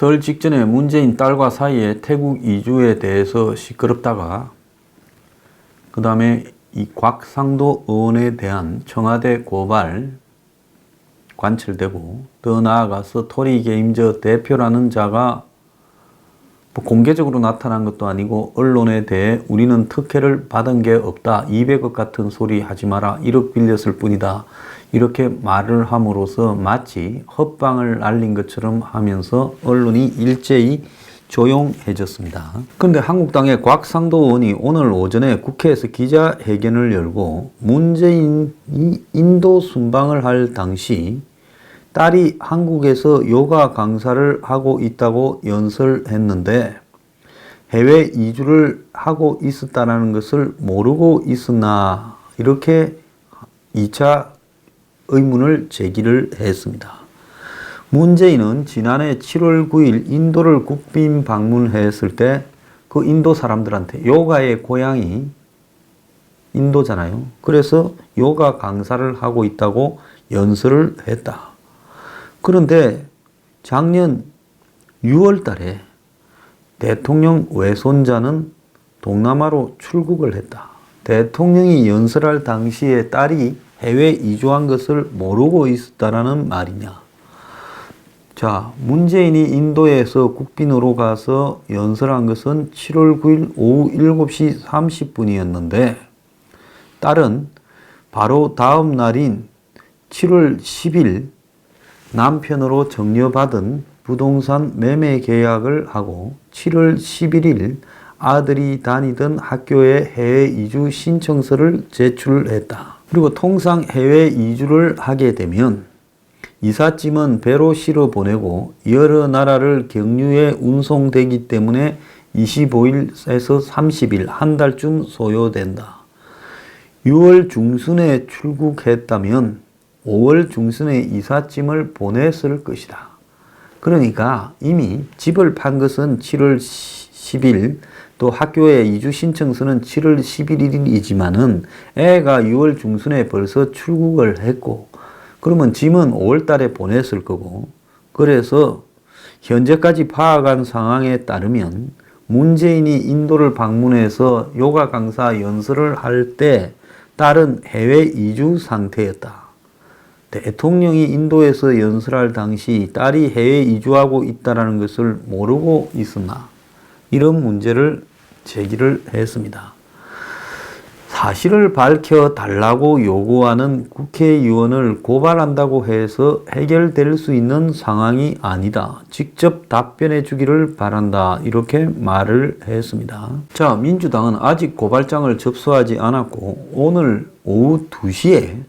설 직전에 문재인 딸과 사이에 태국 이주에 대해서 시끄럽다가 그 다음에 이 곽상도 의원에 대한 청와대 고발 관철되고, 더 나아가서 토리게임즈 대표라는 자가 뭐 공개적으로 나타난 것도 아니고 언론에 대해 우리는 특혜를 받은 게 없다, 200억 같은 소리 하지 마라, 1억 빌렸을 뿐이다, 이렇게 말을 함으로써 마치 헛방을 날린 것처럼 하면서 언론이 일제히 조용해졌습니다. 그런데 한국당의 곽상도 의원이 오늘 오전에 국회에서 기자회견을 열고 문재인이 인도 순방을 할 당시 딸이 한국에서 요가 강사를 하고 있다고 연설했는데 해외 이주를 하고 있었다는 것을 모르고 있었나, 이렇게 2차 의문을 제기를 했습니다. 문재인은 지난해 7월 9일 인도를 국빈 방문했을 때 그 인도 사람들한테 요가의 고향이 인도잖아요. 그래서 요가 강사를 하고 있다고 연설을 했다. 그런데 작년 6월 달에 대통령 외손자는 동남아로 출국을 했다. 대통령이 연설할 당시에 딸이 해외 이주한 것을 모르고 있었다라는 말이냐. 자, 문재인이 인도에서 국빈으로 가서 연설한 것은 7월 9일 오후 7시 30분이었는데 딸은 바로 다음 날인 7월 10일 남편으로 정려받은 부동산 매매 계약을 하고 7월 11일 아들이 다니던 학교에 해외 이주 신청서를 제출했다. 그리고 통상 해외 이주를 하게 되면 이삿짐은 배로 실어 보내고 여러 나라를 경유해 운송되기 때문에 25일에서 30일, 한 달쯤 소요된다. 6월 중순에 출국했다면 5월 중순에 이삿짐을 보냈을 것이다. 그러니까 이미 집을 판 것은 7월 10일, 또 학교에 이주 신청서는 7월 11일이지만은 애가 6월 중순에 벌써 출국을 했고, 그러면 짐은 5월 달에 보냈을 거고, 그래서 현재까지 파악한 상황에 따르면 문재인이 인도를 방문해서 요가 강사 연설을 할 때 딸은 해외 이주 상태였다. 대통령이 인도에서 연설할 당시 딸이 해외 이주하고 있다는 것을 모르고 있었나, 이런 문제를 제기를 했습니다. 사실을 밝혀달라고 요구하는 국회의원을 고발한다고 해서 해결될 수 있는 상황이 아니다. 직접 답변해 주기를 바란다. 이렇게 말을 했습니다. 자, 민주당은 아직 고발장을 접수하지 않았고 오늘 오후 2시에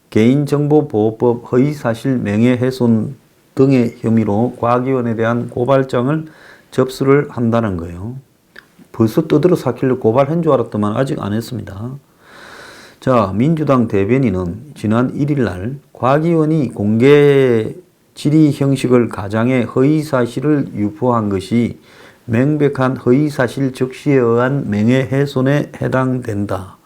개인정보보호법 허위사실 명예훼손 등의 혐의로 과기원에 대한 고발장을 접수를 한다는 거예요. 벌써 떠들어서 하길래 고발한 줄 알았더만 아직 안 했습니다. 자, 민주당 대변인은 지난 1일 날 과기원이 공개 질의 형식을 가장해 허위사실을 유포한 것이 명백한 허위사실 적시에 의한 명예훼손에 해당된다.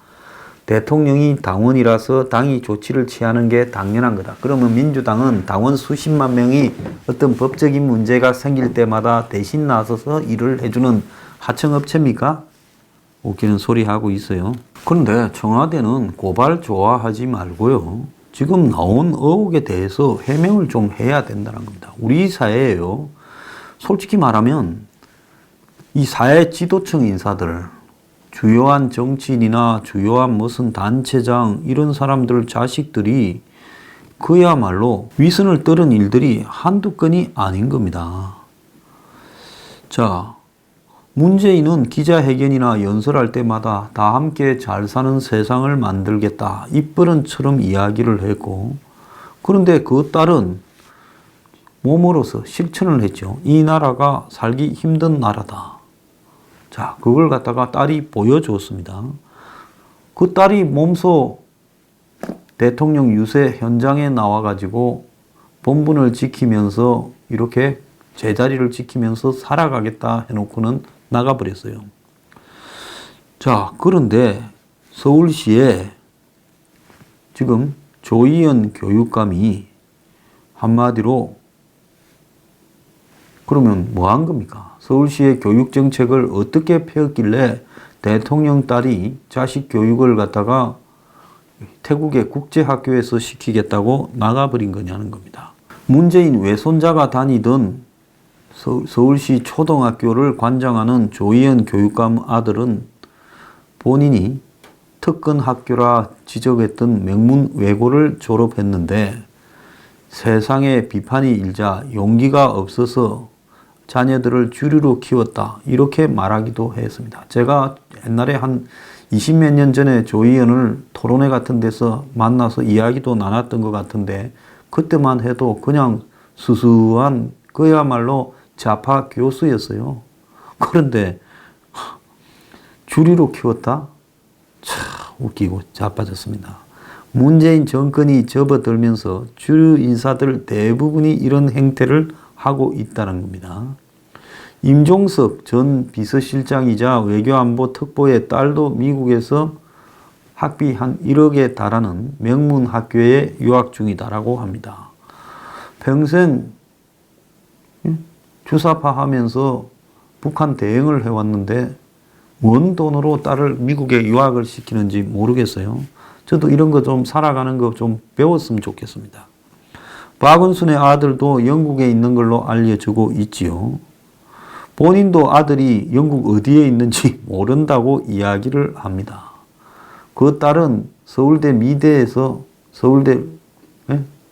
대통령이 당원이라서 당이 조치를 취하는 게 당연한 거다. 그러면 민주당은 당원 수십만 명이 어떤 법적인 문제가 생길 때마다 대신 나서서 일을 해주는 하청업체입니까? 웃기는 소리 하고 있어요. 그런데 청와대는 고발 좋아하지 말고요, 지금 나온 의혹에 대해서 해명을 좀 해야 된다는 겁니다. 우리 사회에요, 솔직히 말하면 이 사회 지도층 인사들, 주요한 정치인이나 주요한 무슨 단체장, 이런 사람들 자식들이 그야말로 위선을 떨은 일들이 한두 건이 아닌 겁니다. 자, 문재인은 기자회견이나 연설할 때마다 다 함께 잘 사는 세상을 만들겠다, 입버릇처럼 이야기를 했고, 그런데 그 딸은 몸으로서 실천을 했죠. 이 나라가 살기 힘든 나라다. 자, 그걸 갖다가 딸이 보여주었습니다. 그 딸이 몸소 대통령 유세 현장에 나와가지고 본분을 지키면서 이렇게 제자리를 지키면서 살아가겠다 해놓고는 나가버렸어요. 자, 그런데 서울시에 지금 조희연 교육감이 한마디로 그러면 뭐 한 겁니까? 서울시의 교육정책을 어떻게 펴길래 대통령 딸이 자식 교육을 갖다가 태국의 국제학교에서 시키겠다고 나가버린 거냐는 겁니다. 문재인 외손자가 다니던 서울시 초등학교를 관장하는 조희연 교육감 아들은 본인이 특권 학교라 지적했던 명문 외고를 졸업했는데 세상에 비판이 일자 용기가 없어서 자녀들을 주류로 키웠다, 이렇게 말하기도 했습니다. 제가 옛날에 한 20몇 년 전에 조희연을 토론회 같은 데서 만나서 이야기도 나눴던 것 같은데 그때만 해도 그냥 수수한 그야말로 좌파 교수였어요. 그런데 주류로 키웠다? 참 웃기고 자빠졌습니다. 문재인 정권이 접어들면서 주류 인사들 대부분이 이런 행태를 하고 있다는 겁니다. 임종석 전 비서실장이자 외교안보 특보의 딸도 미국에서 학비 한 1억에 달하는 명문 학교에 유학 중이다라고 합니다. 평생 주사파하면서 북한 대응을 해왔는데 원 돈으로 딸을 미국에 유학을 시키는지 모르겠어요. 저도 이런 거 좀 살아가는 거 좀 배웠으면 좋겠습니다. 박은순의 아들도 영국에 있는 걸로 알려지고 있지요. 본인도 아들이 영국 어디에 있는지 모른다고 이야기를 합니다. 그 딸은 서울대 미대에서 서울대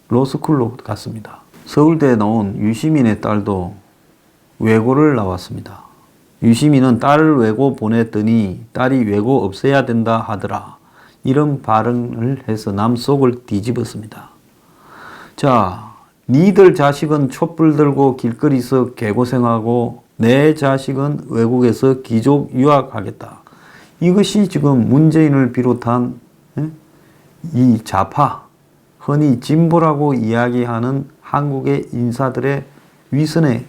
로스쿨로 갔습니다. 서울대에 나온 유시민의 딸도 외고를 나왔습니다. 유시민은 딸을 외고 보냈더니 딸이 외고 없애야 된다 하더라, 이런 발언을 해서 남 속을 뒤집었습니다. 자, 니들 자식은 촛불 들고 길거리에서 개고생하고 내 자식은 외국에서 귀족 유학하겠다. 이것이 지금 문재인을 비롯한 이 좌파, 흔히 진보라고 이야기하는 한국의 인사들의 위선의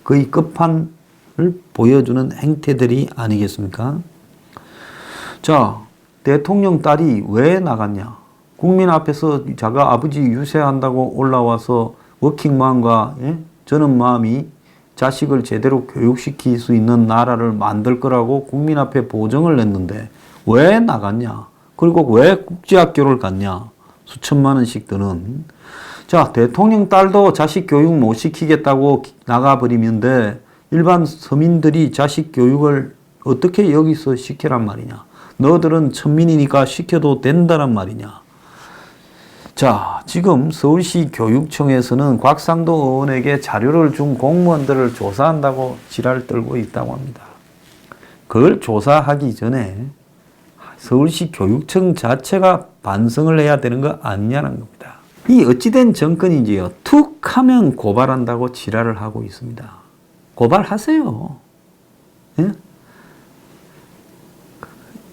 거의 끝판을 보여주는 행태들이 아니겠습니까? 자, 대통령 딸이 왜 나갔냐? 국민 앞에서 자가 아버지 유세한다고 올라와서 워킹맘과 저는 마음이 자식을 제대로 교육시킬 수 있는 나라를 만들 거라고 국민 앞에 보증을 냈는데 왜 나갔냐? 그리고 왜 국제학교를 갔냐? 수천만 원씩 드는. 자, 대통령 딸도 자식 교육 못 시키겠다고 나가버리면 돼. 일반 서민들이 자식 교육을 어떻게 여기서 시키란 말이냐? 너들은 천민이니까 시켜도 된다란 말이냐? 자, 지금 서울시 교육청에서는 곽상도 의원에게 자료를 준 공무원들을 조사한다고 지랄 떨고 있다고 합니다. 그걸 조사하기 전에 서울시 교육청 자체가 반성을 해야 되는 거 아니냐는 겁니다. 이 어찌된 정권인지요, 툭 하면 고발한다고 지랄을 하고 있습니다. 고발하세요. 예?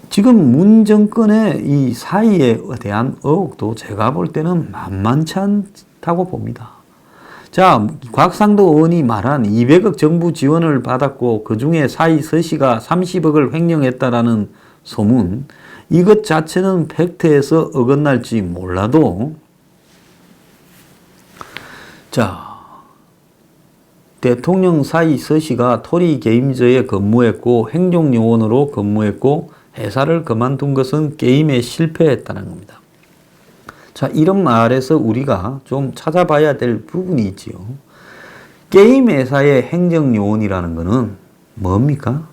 지금 문 정권의 이 사이에 대한 의혹도 제가 볼 때는 만만치 않다고 봅니다. 자, 곽상도 의원이 말한 200억 정부 지원을 받았고 그 중에 사이 서씨가 30억을 횡령했다라는 소문, 이것 자체는 팩트에서 어긋날지 몰라도, 자, 대통령 사이 서씨가 토리 게임즈에 근무했고 행정요원으로 근무했고 회사를 그만둔 것은 게임에 실패했다는 겁니다. 자, 이런 말에서 우리가 좀 찾아봐야 될 부분이 있지요. 게임 회사의 행정요원이라는 것은 뭡니까?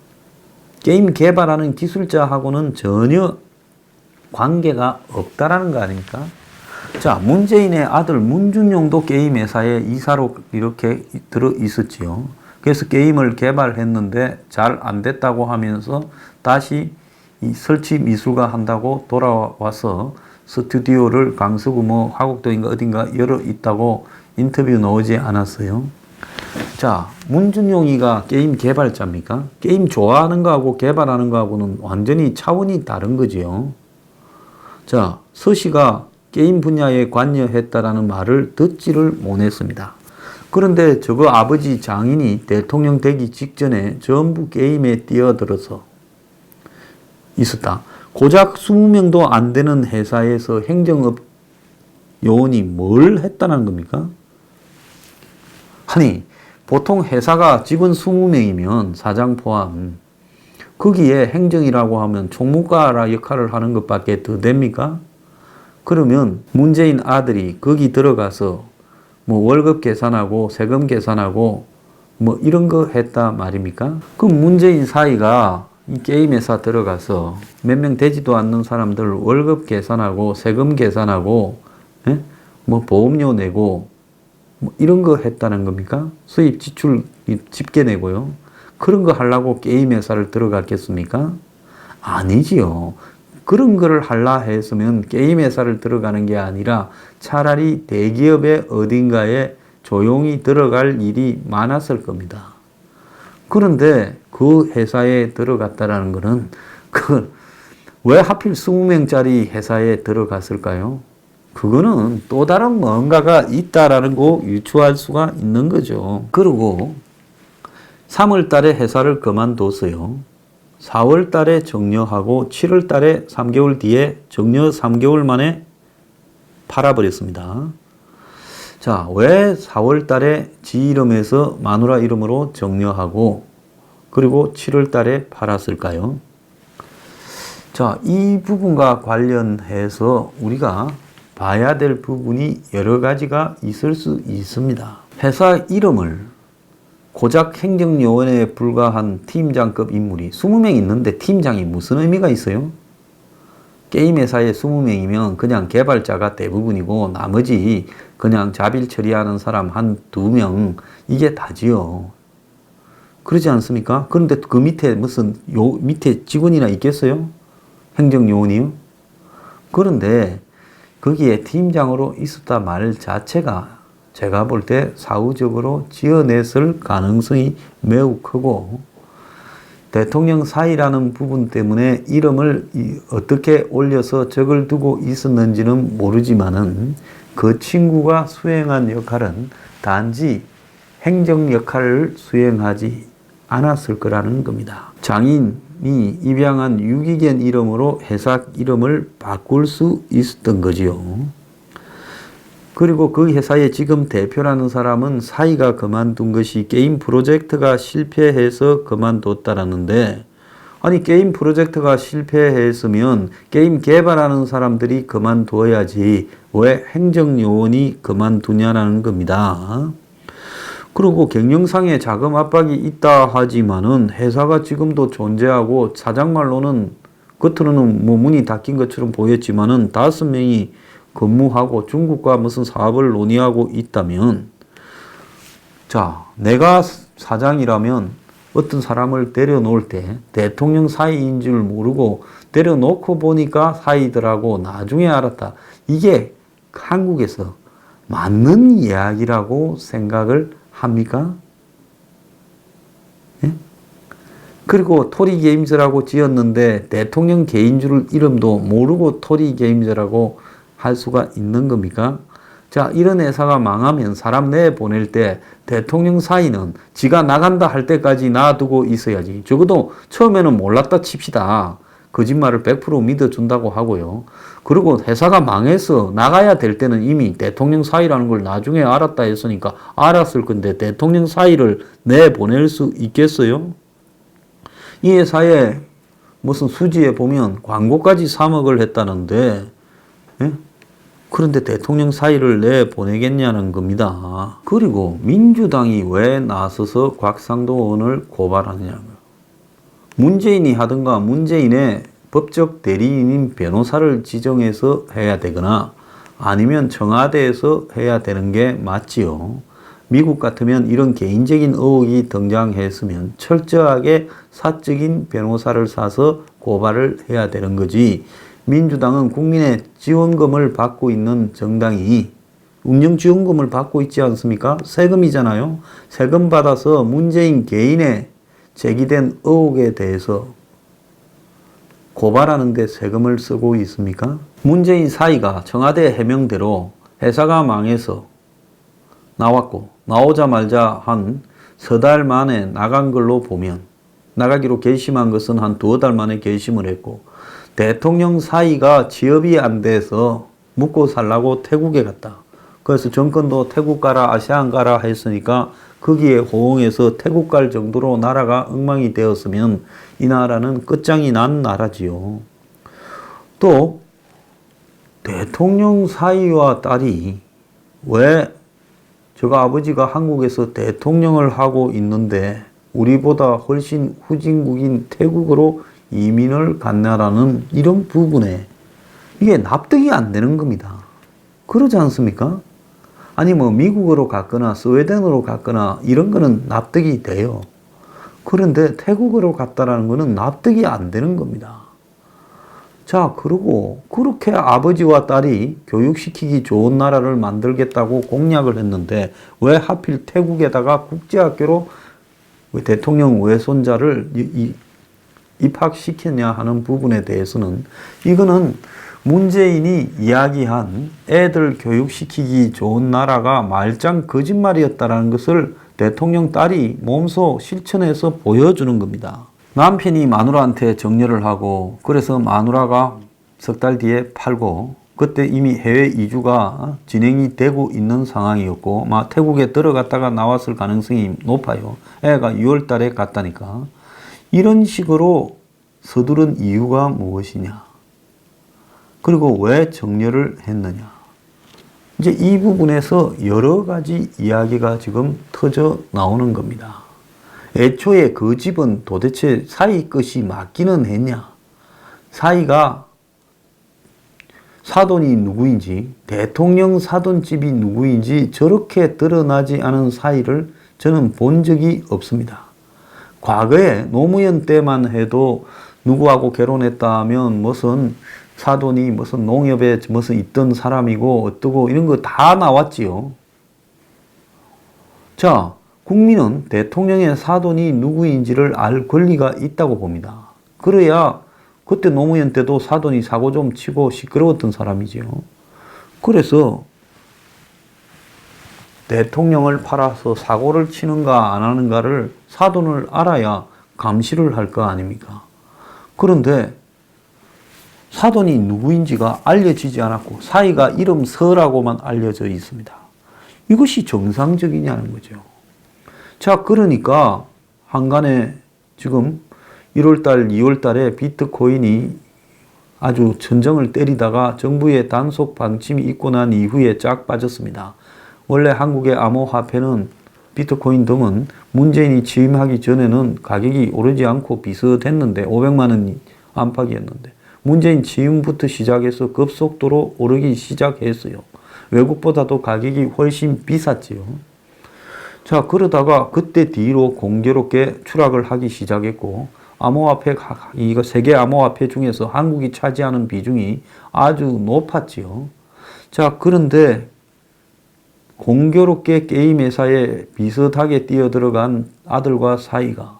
게임 개발하는 기술자하고는 전혀 관계가 없다라는 거 아닙니까? 자, 문재인의 아들 문준용도 게임 회사에 이사로 이렇게 들어 있었지요. 그래서 게임을 개발했는데 잘 안 됐다고 하면서 다시 이 설치 미술가 한다고 돌아와서 스튜디오를 강서구 뭐 화곡동인가 어딘가 열어 있다고 인터뷰 나오지 않았어요? 자, 문준용이가 게임 개발자입니까? 게임 좋아하는 거하고 개발하는 거하고는 완전히 차원이 다른 거지요. 자, 서씨가 게임 분야에 관여했다라는 말을 듣지를 못했습니다. 그런데 저거 아버지 장인이 대통령 되기 직전에 전부 게임에 뛰어들어서 있었다. 고작 20명도 안 되는 회사에서 행정업 요원이 뭘 했다는 겁니까? 아니, 보통 회사가 직원 20명이면 사장 포함, 거기에 행정이라고 하면 총무과라 역할을 하는 것밖에 더 됩니까? 그러면 문재인 아들이 거기 들어가서 뭐 월급 계산하고 세금 계산하고 뭐 이런 거 했다 말입니까? 그럼 문재인 사이가 이 게임 회사 들어가서 몇 명 되지도 않는 사람들 월급 계산하고 세금 계산하고 뭐 보험료 내고 뭐 이런 거 했다는 겁니까? 수입 지출 집계 내고요. 그런 거 하려고 게임 회사를 들어갔겠습니까? 아니지요. 그런 거를 하려 했으면 게임 회사를 들어가는 게 아니라 차라리 대기업의 어딘가에 조용히 들어갈 일이 많았을 겁니다. 그런데 그 회사에 들어갔다라는 거는 왜 하필 20명짜리 회사에 들어갔을까요? 그거는 또 다른 뭔가가 있다라는 거 유추할 수가 있는 거죠. 그리고 3월 달에 회사를 그만뒀어요. 4월 달에 정려하고 7월 달에 3개월 뒤에 정려 3개월 만에 팔아버렸습니다. 자, 왜 4월 달에 지 이름에서 마누라 이름으로 정려하고 그리고 7월 달에 팔았을까요? 자, 이 부분과 관련해서 우리가 봐야 될 부분이 여러 가지가 있을 수 있습니다. 회사 이름을 고작 행정요원에 불과한 팀장급 인물이 20명 있는데 팀장이 무슨 의미가 있어요? 게임 회사에 20명이면 그냥 개발자가 대부분이고 나머지 그냥 자빌 처리하는 사람 한 2명 이게 다지요. 그러지 않습니까? 그런데 그 밑에 무슨 밑에 직원이나 있겠어요? 행정요원이요? 그런데 거기에 팀장으로 있었다 말 자체가 제가 볼 때 사후적으로 지어냈을 가능성이 매우 크고 대통령 사이라는 부분 때문에 이름을 어떻게 올려서 적을 두고 있었는지는 모르지만은 그 친구가 수행한 역할은 단지 행정 역할을 수행하지 않았을 거라는 겁니다. 장인이 입양한 유기견 이름으로 회사 이름을 바꿀 수 있었던 거지요. 그리고 그 회사의 지금 대표라는 사람은 사이가 그만둔 것이 게임 프로젝트가 실패해서 그만뒀다라는데 아니 게임 프로젝트가 실패했으면 게임 개발하는 사람들이 그만둬야지 왜 행정요원이 그만두냐라는 겁니다. 그리고 경영상에 자금 압박이 있다 하지만은 회사가 지금도 존재하고 사장 말로는 겉으로는 뭐 문이 닫힌 것처럼 보였지만은 5명이 근무하고 중국과 무슨 사업을 논의하고 있다면 자, 내가 사장이라면 어떤 사람을 데려놓을 때 대통령 사이인 줄 모르고 데려놓고 보니까 사이더라고 나중에 알았다. 이게 한국에서 맞는 이야기라고 생각을 합니까? 예? 그리고 토리게임즈라고 지었는데 대통령 개인 줄 이름도 모르고 토리게임즈라고 할 수가 있는 겁니까? 자, 이런 회사가 망하면 사람 내보낼 때 대통령 사이는 지가 나간다 할 때까지 놔두고 있어야지. 적어도 처음에는 몰랐다 칩시다. 거짓말을 100% 믿어준다고 하고요. 그리고 회사가 망해서 나가야 될 때는 이미 대통령 사이라는 걸 나중에 알았다 했으니까 알았을 건데 대통령 사이를 내보낼 수 있겠어요? 이 회사에 무슨 수지에 보면 광고까지 3억을 했다는데 예? 그런데 대통령 사이를 내보내겠냐는 겁니다. 그리고 민주당이 왜 나서서 곽상도 의원을 고발하느냐고요. 문재인이 하든가 문재인의 법적 대리인인 변호사를 지정해서 해야 되거나 아니면 청와대에서 해야 되는 게 맞지요. 미국 같으면 이런 개인적인 의혹이 등장했으면 철저하게 사적인 변호사를 사서 고발을 해야 되는 거지. 민주당은 국민의 지원금을 받고 있는 정당이 운영지원금을 받고 있지 않습니까? 세금이잖아요. 세금 받아서 문재인 개인의 제기된 의혹에 대해서 고발하는 데 세금을 쓰고 있습니까? 문재인 사이가 청와대 해명대로 회사가 망해서 나왔고 나오자마자 한 3달 만에 나간 걸로 보면 나가기로 결심한 것은 한 2달 만에 결심을 했고 대통령 사이가 취업이 안 돼서 묵고 살라고 태국에 갔다. 그래서 정권도 태국 가라 아시안 가라 했으니까 거기에 호응해서 태국 갈 정도로 나라가 엉망이 되었으면 이 나라는 끝장이 난 나라지요. 또 대통령 사위와 딸이 왜 저가 아버지가 한국에서 대통령을 하고 있는데 우리보다 훨씬 후진국인 태국으로 이민을 갔나라는 이런 부분에 이게 납득이 안 되는 겁니다. 그러지 않습니까? 아니 뭐 미국으로 갔거나 스웨덴으로 갔거나 이런 거는 납득이 돼요. 그런데 태국으로 갔다라는 거는 납득이 안 되는 겁니다. 자, 그리고 그렇게 아버지와 딸이 교육시키기 좋은 나라를 만들겠다고 공약을 했는데 왜 하필 태국에다가 국제학교로 대통령 외손자를 입학시켰냐 하는 부분에 대해서는 이거는 문재인이 이야기한 애들 교육시키기 좋은 나라가 말짱 거짓말이었다라는 것을 대통령 딸이 몸소 실천해서 보여주는 겁니다. 남편이 마누라한테 정려를 하고 그래서 마누라가 석 달 뒤에 팔고 그때 이미 해외 이주가 진행이 되고 있는 상황이었고 태국에 들어갔다가 나왔을 가능성이 높아요. 애가 6월 달에 갔다니까. 이런 식으로 서두른 이유가 무엇이냐? 그리고 왜 정려를 했느냐? 이제 이 부분에서 여러 가지 이야기가 지금 터져 나오는 겁니다. 애초에 그 집은 도대체 사위 것이 맞기는 했냐? 사위가 사돈이 누구인지, 대통령 사돈집이 누구인지 저렇게 드러나지 않은 사위를 저는 본 적이 없습니다. 과거에 노무현 때만 해도 누구하고 결혼했다 하면 무슨 사돈이 무슨 농협에 무슨 있던 사람이고 어떠고 이런 거 다 나왔지요. 자, 국민은 대통령의 사돈이 누구인지를 알 권리가 있다고 봅니다. 그래야 그때 노무현 때도 사돈이 사고 좀 치고 시끄러웠던 사람이지요. 그래서 대통령을 팔아서 사고를 치는가 안 하는가를 사돈을 알아야 감시를 할 거 아닙니까? 그런데 사돈이 누구인지가 알려지지 않았고 사위가 이름 서라고만 알려져 있습니다. 이것이 정상적이냐는 거죠. 자, 그러니까 한간에 지금 1월달, 2월달에 비트코인이 아주 천정을 때리다가 정부의 단속 방침이 있고 난 이후에 쫙 빠졌습니다. 원래 한국의 암호화폐는 비트코인 등은 문재인이 취임하기 전에는 가격이 오르지 않고 비슷했는데 500만 원 안팎이었는데 문재인 취임부터 시작해서 급속도로 오르기 시작했어요. 외국보다도 가격이 훨씬 비쌌지요. 자, 그러다가 그때 뒤로 공교롭게 추락을 하기 시작했고 암호화폐, 이거 세계 암호화폐 중에서 한국이 차지하는 비중이 아주 높았지요. 자, 그런데 공교롭게 게임 회사에 비슷하게 뛰어들어간 아들과 사위가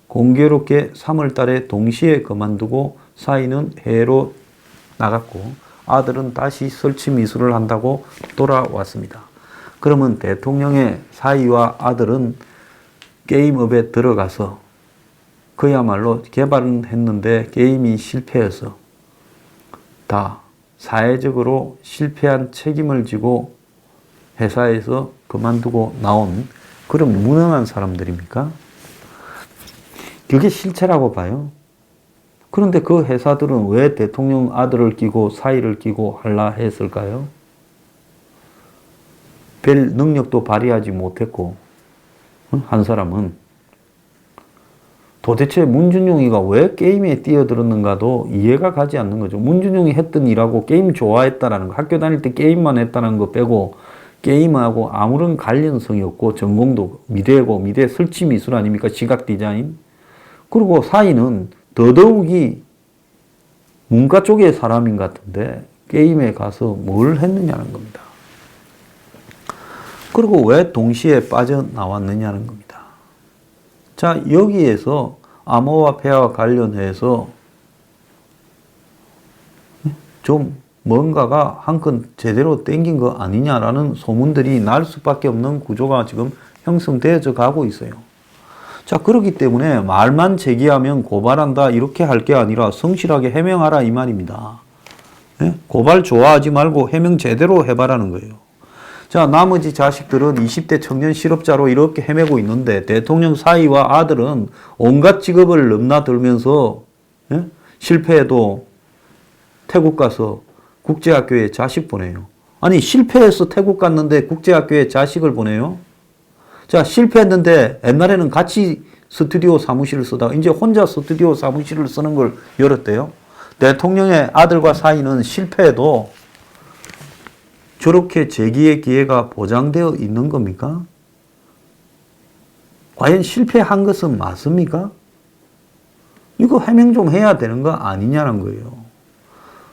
공교롭게 3월 달에 동시에 그만두고 사위는 해외로 나갔고 아들은 다시 설치 미술을 한다고 돌아왔습니다. 그러면 대통령의 사위와 아들은 게임업에 들어가서 그야말로 개발은 했는데 게임이 실패해서 다 사회적으로 실패한 책임을 지고 회사에서 그만두고 나온 그런 무능한 사람들입니까? 그게 실체라고 봐요. 그런데 그 회사들은 왜 대통령 아들을 끼고 사위를 끼고 할라 했을까요? 별 능력도 발휘하지 못했고 한 사람은 도대체 문준용이가 왜 게임에 뛰어들었는가도 이해가 가지 않는 거죠. 문준용이 했던 일하고 게임 좋아했다라는 거, 학교 다닐 때 게임만 했다는 거 빼고 게임하고 아무런 관련성이 없고 전공도 미대고 미대 설치 미술 아닙니까? 시각 디자인. 그리고 사위는 더더욱이 문과 쪽의 사람인 것 같은데 게임에 가서 뭘 했느냐는 겁니다. 그리고 왜 동시에 빠져나왔느냐는 겁니다. 자, 여기에서 암호화폐와 관련해서 좀 뭔가가 한 건 제대로 땡긴 거 아니냐라는 소문들이 날 수밖에 없는 구조가 지금 형성되어져 가고 있어요. 자, 그렇기 때문에 말만 제기하면 고발한다 이렇게 할 게 아니라 성실하게 해명하라 이 말입니다. 네? 고발 좋아하지 말고 해명 제대로 해봐라는 거예요. 자, 나머지 자식들은 20대 청년 실업자로 이렇게 헤매고 있는데 대통령 사위와 아들은 온갖 직업을 넘나들면서 예? 실패해도 태국 가서 국제학교에 자식 보내요. 아니 실패해서 태국 갔는데 국제학교에 자식을 보내요? 자, 실패했는데 옛날에는 같이 스튜디오 사무실을 쓰다가 이제 혼자 스튜디오 사무실을 쓰는 걸 열었대요. 대통령의 아들과 사위는 실패해도 저렇게 재기의 기회가 보장되어 있는 겁니까? 과연 실패한 것은 맞습니까? 이거 해명 좀 해야 되는 거 아니냐는 거예요.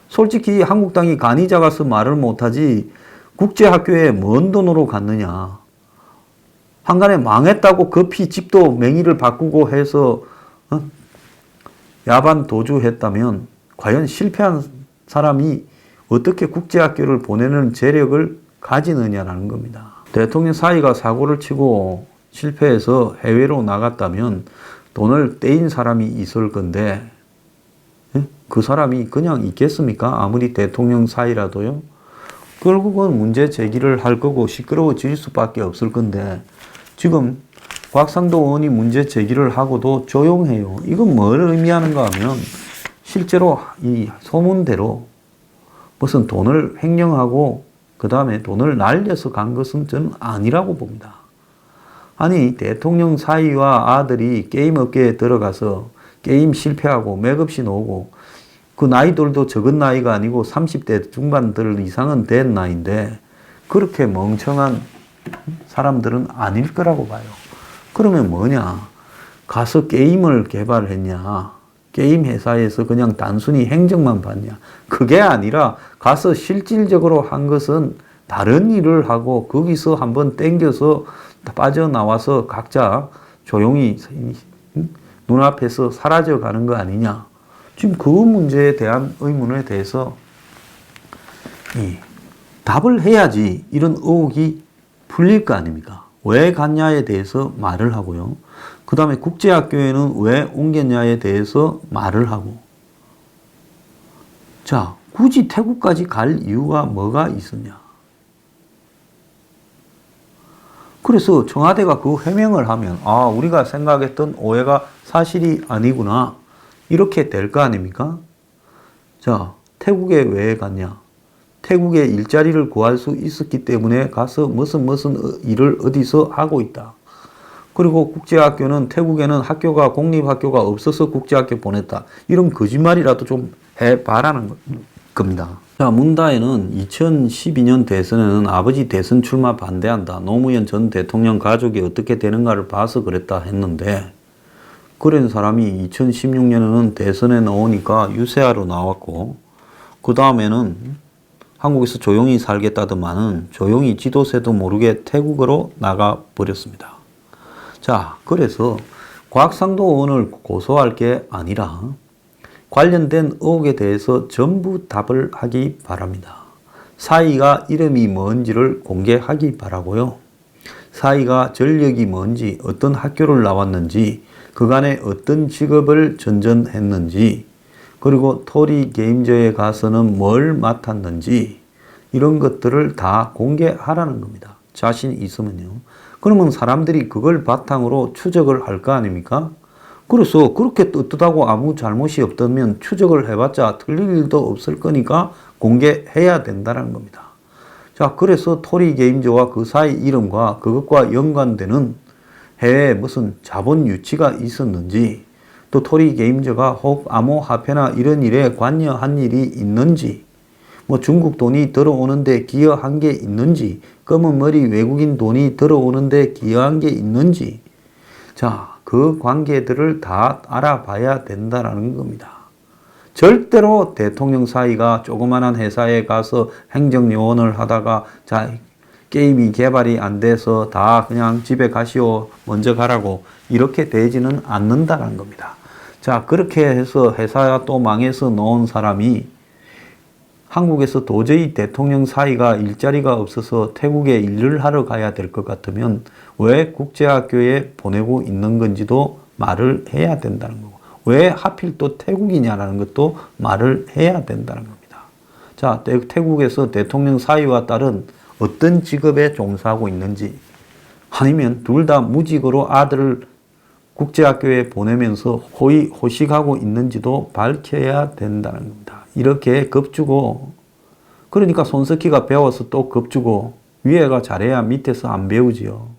솔직히 한국당이 간이 작아서 말을 못하지 국제학교에 뭔 돈으로 갔느냐. 한간에 망했다고 급히 집도 명의를 바꾸고 해서 야반 도주했다면 과연 실패한 사람이 어떻게 국제학교를 보내는 재력을 가지느냐라는 겁니다. 대통령 사위가 사고를 치고 실패해서 해외로 나갔다면 돈을 떼인 사람이 있을 건데 그 사람이 그냥 있겠습니까? 아무리 대통령 사위라도요. 결국은 문제 제기를 할 거고 시끄러워질 수밖에 없을 건데 지금 곽상도 의원이 문제 제기를 하고도 조용해요. 이건 뭘 의미하는가 하면 실제로 이 소문대로 무슨 돈을 횡령하고 그 다음에 돈을 날려서 간 것은 저는 아니라고 봅니다. 아니 대통령 사위와 아들이 게임 업계에 들어가서 게임 실패하고 맥없이 나오고 그 나이들도 적은 나이가 아니고 30대 중반들 이상은 된 나이인데 그렇게 멍청한 사람들은 아닐 거라고 봐요. 그러면 뭐냐? 가서 게임을 개발했냐? 게임 회사에서 그냥 단순히 행정만 봤냐? 그게 아니라 가서 실질적으로 한 것은 다른 일을 하고 거기서 한번 땡겨서 빠져나와서 각자 조용히 눈앞에서 사라져 가는 거 아니냐? 지금 그 문제에 대한 의문에 대해서 답을 해야지 이런 의혹이 풀릴 거 아닙니까? 왜 갔냐에 대해서 말을 하고요. 그 다음에 국제학교에는 왜 옮겼냐에 대해서 말을 하고. 자, 굳이 태국까지 갈 이유가 뭐가 있었냐? 그래서 청와대가 그 해명을 하면 아, 우리가 생각했던 오해가 사실이 아니구나. 이렇게 될 거 아닙니까? 자, 태국에 왜 갔냐? 태국에 일자리를 구할 수 있었기 때문에 가서 무슨 일을 어디서 하고 있다. 그리고 국제학교는 태국에는 학교가 공립학교가 없어서 국제학교 보냈다. 이런 거짓말이라도 좀 해봐라는 겁니다. 자, 문다혜는 2012년 대선에는 아버지 대선 출마 반대한다. 노무현 전 대통령 가족이 어떻게 되는가를 봐서 그랬다 했는데 그런 사람이 2016년에는 대선에 나오니까 유세하러 나왔고 그 다음에는 한국에서 조용히 살겠다더만은 조용히 지도새도 모르게 태국으로 나가버렸습니다. 자, 그래서 곽상도 의원을 고소할 게 아니라 관련된 의혹에 대해서 전부 답을 하기 바랍니다. 사위가 이름이 뭔지를 공개하기 바라고요. 사위가 전력이 뭔지, 어떤 학교를 나왔는지, 그간에 어떤 직업을 전전했는지, 그리고 토리 게임저에 가서는 뭘 맡았는지 이런 것들을 다 공개하라는 겁니다. 자신 있으면요. 그러면 사람들이 그걸 바탕으로 추적을 할 거 아닙니까? 그래서 그렇게 떳떳하고 아무 잘못이 없다면 추적을 해봤자 틀릴 일도 없을 거니까 공개해야 된다는 겁니다. 자, 그래서 토리 게임즈와 그 사이 이름과 그것과 연관되는 해외에 무슨 자본 유치가 있었는지 또 토리 게임즈가 혹 암호화폐나 이런 일에 관여한 일이 있는지 뭐 중국 돈이 들어오는데 기여한 게 있는지 검은 머리 외국인 돈이 들어오는데 기여한 게 있는지 자, 그 관계들을 다 알아봐야 된다는 겁니다. 절대로 대통령 사위가 조그만한 회사에 가서 행정요원을 하다가 자, 게임이 개발이 안 돼서 다 그냥 집에 가시오 먼저 가라고 이렇게 되지는 않는다는 겁니다. 자, 그렇게 해서 회사가 또 망해서 놓은 사람이 한국에서 도저히 대통령 사위가 일자리가 없어서 태국에 일을 하러 가야 될 것 같으면 왜 국제학교에 보내고 있는 건지도 말을 해야 된다는 거고 왜 하필 또 태국이냐라는 것도 말을 해야 된다는 겁니다. 자, 태국에서 대통령 사위와 딸은 어떤 직업에 종사하고 있는지, 아니면 둘 다 무직으로 아들을 국제학교에 보내면서 호의호식하고 있는지도 밝혀야 된다는 겁니다. 이렇게 겁주고, 그러니까 손석희가 배워서 또 겁주고, 위에가 잘해야 밑에서 안 배우지요.